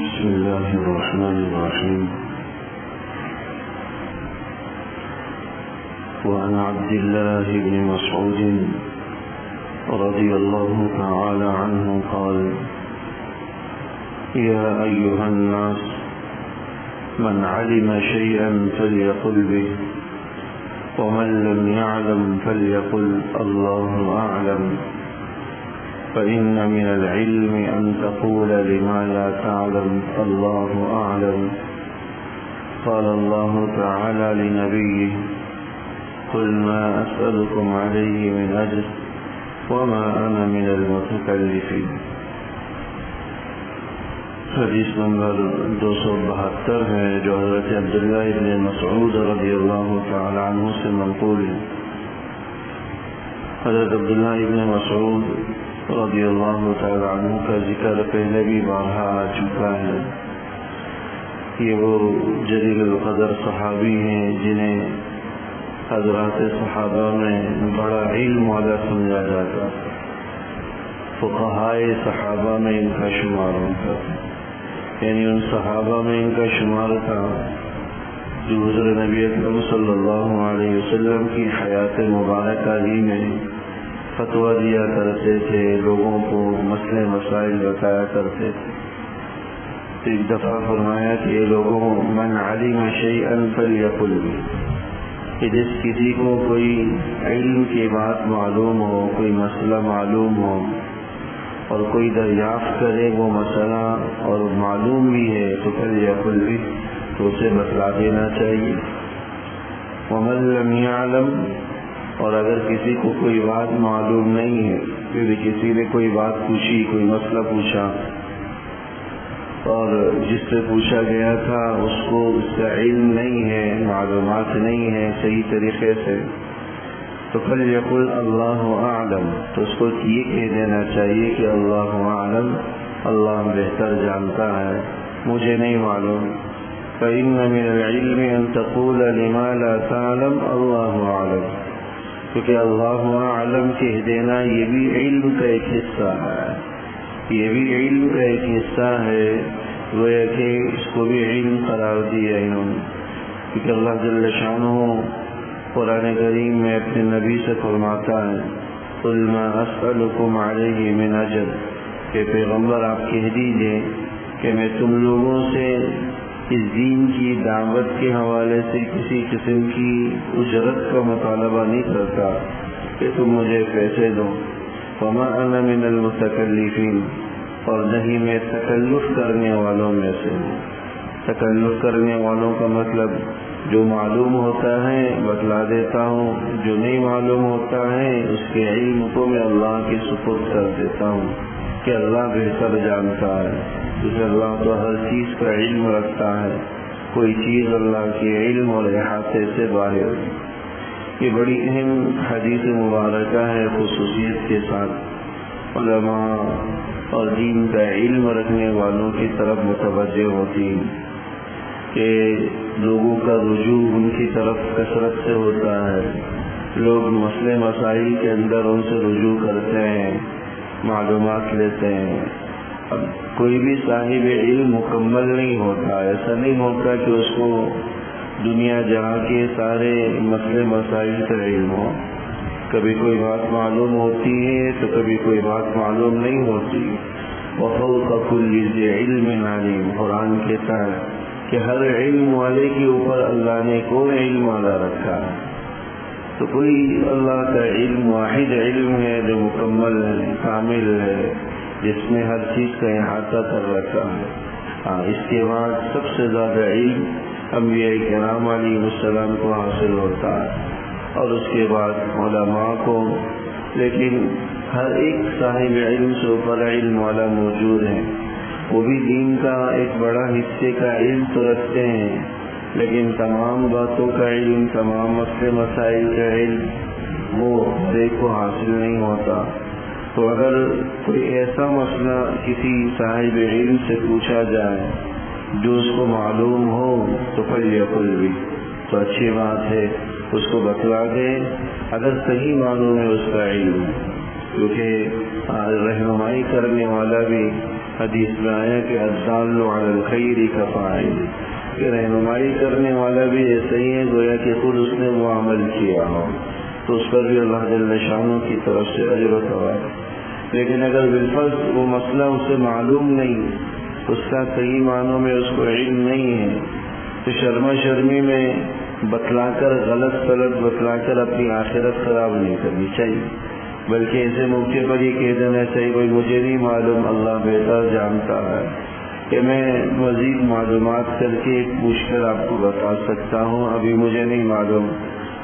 بسم الله الرحمن الرحيم. وعن عبد الله بن مسعود رضي الله تعالى عنه قال: يا أيها الناس من علم شيئا فليقل به، ومن لم يعلم فليقل الله أعلم، فإن من العلم أن تقول لما لا تعلم الله أعلم. قال الله تعالى لنبيه: قل ما أسألكم عليه من أجر وما أنا من المتكلفين. حدیث نمبر 272 ہے جو حضرت عبداللہ ابن مسعود رضی اللہ تعالی عنہ سے منقول ہے۔ حضرت عبداللہ ابن مسعود رضی اللہ تعالی عنہ کا ذکر پہلے بھی بارہا آ چکا ہے۔ یہ وہ جلیل القدر صحابی ہیں جنہیں حضرات صحابہ میں بڑا علم والا سمجھا جاتا، فقہائے صحابہ میں ان کا شمار ہوتا، یعنی ان صحابہ میں ان کا شمار تھا جو حضرت نبی اکرم صلی اللہ علیہ وسلم کی حیات مبارکہ ہی میں فتویٰ دیا کرتے تھے، لوگوں کو مسئلے مسائل بتایا کرتے تھے۔ ایک دفعہ فرمایا کہ یہ لوگوں من علم شیئا فلیقل به، کہ جس کسی کو کوئی علم کی بات معلوم ہو، کوئی مسئلہ معلوم ہو اور کوئی دریافت کرے وہ مسئلہ اور معلوم بھی ہے تو فلیقل به، تو اسے بتلا دینا چاہیے۔ ومن لم یعلم، اور اگر کسی کو کوئی بات معلوم نہیں ہے، پھر کسی نے کوئی بات پوچھی، کوئی مسئلہ پوچھا اور جس سے پوچھا گیا تھا اس کو اس کا علم نہیں ہے، معلومات نہیں ہے صحیح طریقے سے، تو فلیقل اللہ اعلم، تو اس کو یہ کہہ دینا چاہیے کہ اللہ اعلم، اللہ بہتر جانتا ہے، مجھے نہیں معلوم۔ فإن من العلم أن تقول لما لا تعلم اللہ اعلم، کیونکہ اللہ اعلم کہہ دینا یہ بھی علم کا ایک حصہ ہے، یہ بھی علم کا ایک حصہ ہے، گویا کہ اس کو بھی علم قرار دیا انہوں نے، کیونکہ اللہ جل شانہ قرآن کریم میں اپنے نبی سے فرماتا ہے: قل ما اسألکم علیہ من اجر، کہ پیغمبر آپ کہہ دیجئے کہ میں تم لوگوں سے اس دین کی دعوت کے حوالے سے کسی قسم کی اجرت کا مطالبہ نہیں کرتا کہ تم مجھے پیسے دو۔ وما انا من المتکلفین، اور نہیں میں تکلف کرنے والوں میں سے ہوں۔ تکلف کرنے والوں کا مطلب جو معلوم ہوتا ہے بتلا دیتا ہوں، جو نہیں معلوم ہوتا ہے اس کے علم کو میں اللہ کے سپرد کر دیتا ہوں کہ اللہ بہتر جانتا ہے، کیونکہ اللہ تو ہر چیز کا علم رکھتا ہے، کوئی چیز اللہ کے علم اور احاطے سے باہر۔ یہ بڑی اہم حدیث مبارکہ ہے، خصوصیت کے ساتھ علماء اور دین کا علم رکھنے والوں کی طرف متوجہ ہوتی کہ لوگوں کا رجوع ان کی طرف کثرت سے ہوتا ہے، لوگ مسئلے مسائل کے اندر ان سے رجوع کرتے ہیں، معلومات لیتے ہیں۔ اب کوئی بھی صاحب علم مکمل نہیں ہوتا، ایسا نہیں ہوتا کہ اس کو دنیا جہاں کے سارے مسئلے مسائل کا علم ہو، کبھی کوئی بات معلوم ہوتی ہے تو کبھی کوئی بات معلوم نہیں ہوتی۔ وفوق كل ذي علم علیم، قرآن کہتا ہے کہ ہر علم والے کے اوپر اللہ نے کوئی علم والا رکھا ہے، تو کوئی اللہ کا علم واحد علم ہے جو مکمل ہے، کامل ہے، جس میں ہر چیز کا احاطہ کر رکھا ہے۔ اس کے بعد سب سے زیادہ علم انبیاء کرام علیہ السلام کو حاصل ہوتا ہے اور اس کے بعد علماء کو، لیکن ہر ایک صاحب علم سے اوپر علم والا موجود ہے، وہ بھی دین کا ایک بڑا حصے کا علم تو رکھتے ہیں، لیکن تمام باتوں کا علم، تمام مسئلے مسائل کا علم وہ ہر ایک کو حاصل نہیں ہوتا۔ تو اگر کوئی ایسا مسئلہ کسی صاحب علم سے پوچھا جائے جو اس کو معلوم ہو تو فلیقل به، تو اچھی بات ہے، اس کو بتلا دے اگر صحیح معنوں میں اس کا علم، کیونکہ رہنمائی کرنے والا بھی حدیث میں آیا کہ الدال علی الخیر کفاعل، کہ رہنمائی کرنے والا بھی ایسا ہی ہے گویا کہ خود اس نے وہ عمل کیا ہو، تو اس پر بھی اللہ جل شانہ کی طرف سے اجر و ثواب۔ لیکن اگر بالفرض وہ مسئلہ اسے معلوم نہیں، اس کا صحیح معنوں میں اس کو علم نہیں ہے، تو شرما شرمی میں بتلا کر، غلط غلط بتلا کر اپنی آخرت خراب نہیں کرنی چاہیے، بلکہ ایسے موقع پر یہ کہہ دینا چاہیے کوئی مجھے نہیں معلوم، اللہ بہتر جانتا ہے، کہ میں مزید معلومات کر کے پوچھ کر آپ کو بتا سکتا ہوں، ابھی مجھے نہیں معلوم،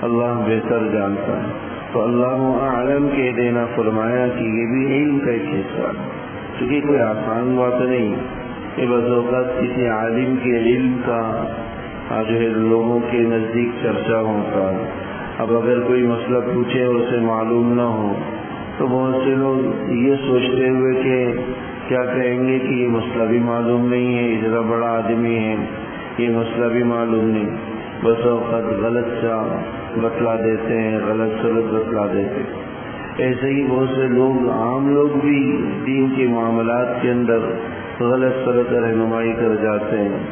اللہ بہتر جانتا ہے۔ تو اللہ اعلم کہہ دینا فرمایا کہ یہ بھی علم کا ایک حصہ ہے، کیونکہ کوئی آسان بات نہیں کہ بعض اوقات کسی عالم کے علم کا جو ہے لوگوں کے نزدیک چرچا ہوتا ہے۔ اب اگر کوئی مسئلہ پوچھے اور اسے معلوم نہ ہو تو بہت سے لوگ یہ سوچتے ہوئے کہ کیا کہیں گے کہ یہ مسئلہ بھی معلوم نہیں ہے، اتنا بڑا آدمی ہے، یہ مسئلہ بھی معلوم نہیں، بس اوقات غلط سا بتلا دیتے ہیں، غلط سلط بتلا دیتے ہیں۔ ایسے ہی بہت سے لوگ، عام لوگ بھی دین کے معاملات کے اندر غلط سلط رہنمائی کر جاتے ہیں،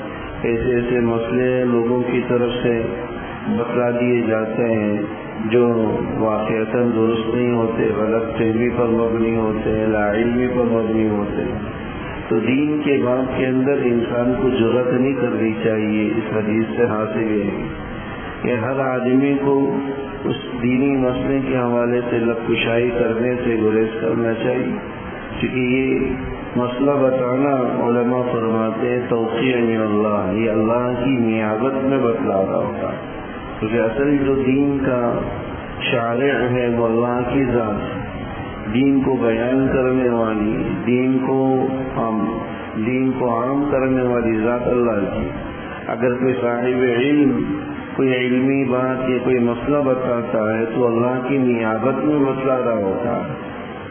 ایسے ایسے مسئلے لوگوں کی طرف سے بتلا دیے جاتے ہیں جو واقعتاً درست نہیں ہوتے، غلط فہمی پر مبنی ہوتے ہیں، لا علمی پر مبنی ہوتے ہیں۔ تو دین کے باب کے اندر انسان کو جرأت نہیں کرنی چاہیے۔ اس حدیث سے حاصل ہے کہ ہر آدمی کو اس دینی مسئلے کے حوالے سے لب کشائی کرنے سے گریز کرنا چاہیے، کیونکہ یہ مسئلہ بتانا علماء فرماتے ہیں توقیع من اللہ، یہ اللہ کی نیابت میں بتلا رہا ہوتا، کیونکہ اصل جو دین کا شارع ہے وہ اللہ کی ذات، دین کو بیان کرنے والی، دین کو عام کرنے والی ذات اللہ کی۔ اگر کوئی صاحب علم کوئی علمی بات یا کوئی مسئلہ بتاتا ہے تو اللہ کی نیابت میں بتلا رہا ہوتا ہے۔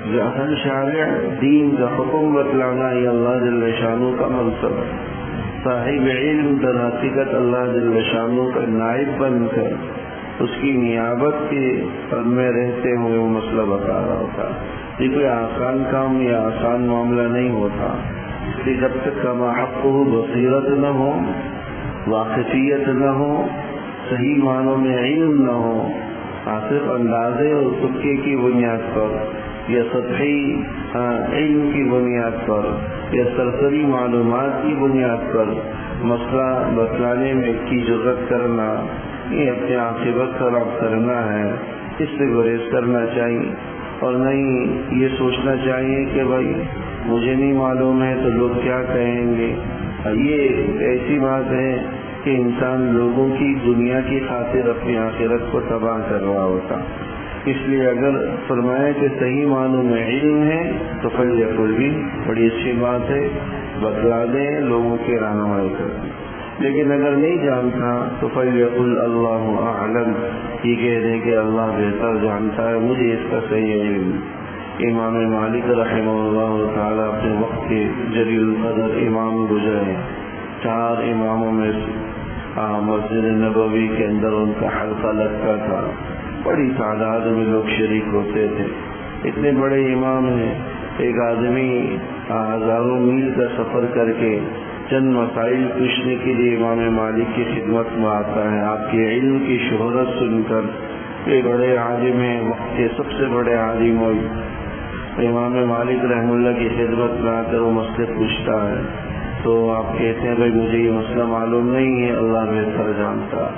جو اصل شارع دین کا حکم بتلانا یہ اللہ جل شانہ کا منصب ہے۔ صاحب علم در حقیقت اللہ جل شانہ کا نائب بن کر اس کی نیابت کے پد میں رہتے ہوئے وہ مسئلہ بتا رہا ہوتا۔ یہ کوئی آسان کام یا آسان معاملہ نہیں ہوتا، اس لیے جب تک کما حقہ بصیرت نہ ہو، واقفیت نہ ہو، صحیح معنوں میں علم نہ ہو، صرف اندازے اور تکے کی بنیاد پر یا سطحی علم کی بنیاد پر یا سرسری معلومات کی بنیاد پر مسئلہ بتلانے میں کی جرأت کرنا، یہ اپنے عاقبت خراب کرنا ہے، اس سے گریز کرنا چاہیے، اور نہیں یہ سوچنا چاہیے کہ بھائی مجھے نہیں معلوم ہے تو لوگ کیا کہیں گے۔ یہ ایسی بات ہے کہ انسان لوگوں کی دنیا کی خاطر اپنی آخرت کو تباہ کر رہا ہوتا۔ اس لیے اگر فرمایا کہ صحیح معنوں میں علم ہے تو فلیقل بھی بڑی اچھی بات ہے، بتلا دیں، لوگوں کی رہنمائی کریں۔ لیکن اگر نہیں جانتا تو فلیقل اللہ اعلم، یہ کہہ دیں کہ اللہ بہتر جانتا ہے، مجھے اس کا صحیح علم۔ امام مالک رحمہ اللہ تعالیٰ اپنے وقت کے جلیل القدر امام گزرے، 4 اماموں میں سے مسجد نبوی کے اندر ان کا حلقہ لگتا تھا، بڑی تعداد میں لوگ شریک ہوتے تھے، اتنے بڑے امام ہیں۔ ایک آدمی ہزاروں میل کا سفر کر کے چند مسائل پوچھنے کے لیے امام مالک کی خدمت میں آتا ہے، آپ کے علم کی شہرت سن کر یہ بڑے عالم ہیں، وقت کے سب سے بڑے عالم ہوئے، امام مالک رحم اللہ کی خدمت میں آ کر وہ مسئلے پوچھتا ہے تو آپ کہتے ہیں بھائی مجھے یہ مسئلہ معلوم نہیں ہے، اللہ بہتر جانتا۔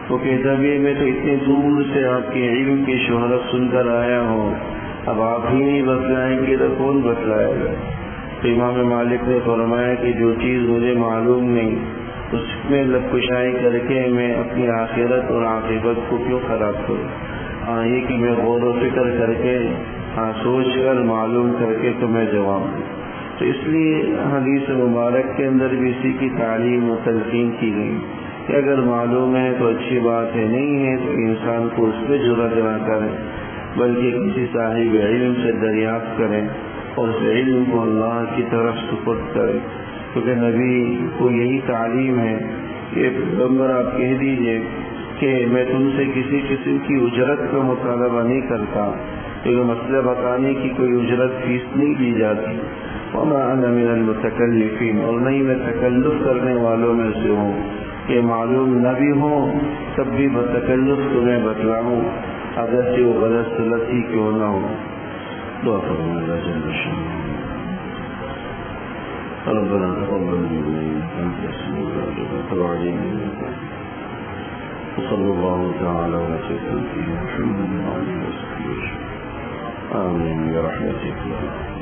وہ کہتا بھی میں تو اتنے دور سے آپ کے علم کی شہرت سن کر آیا ہوں، اب آپ ہی نہیں بتلائیں گے تو کون بتلائے گا؟ تو امام مالک نے فرمایا کہ جو چیز مجھے معلوم نہیں اس میں لبکشائی کر کے میں اپنی آخرت اور عاقبت کو کیوں خراب کروں؟ یہ کہ میں غور و فکر کر کے سوچ کر معلوم کر کے تمہیں جواب دوں۔ تو اس لیے حدیث مبارک کے اندر بھی اسی کی تعلیم و تلقین کی گئی کہ اگر معلوم ہے تو اچھی بات ہے، نہیں ہے تو انسان کو اس پہ جرأت نہ کرے، بلکہ کسی صاحب علم سے دریافت کریں اور اس علم کو اللہ کی طرف سپرد کرے، کیونکہ نبی کو یہی تعلیم ہے کہ پیغمبر آپ کہہ دیجئے کہ میں تم سے کسی قسم کی اجرت کا مطالبہ نہیں کرتا، کیونکہ مسئلہ بتانے کی کوئی اجرت فیس نہیں لی جاتی، وما انا من المتکلفین، اور نہیں میں تکلف کرنے والوں میں سے ہوں، یہ معلوم نہ بھی ہو تب بھی بتکلف تمہیں بتلاؤں، اگرچہ وہ غلط سلط ہی کیوں نہ ہو۔ دعا کروں اللہ جل شانہ۔ ربنا تقبل منا انك انت السميع العليم وتب علينا، وصلى الله تعالى على سيدنا محمد وعلى اله وصحبه وسلم، آمين برحمتك يا رب۔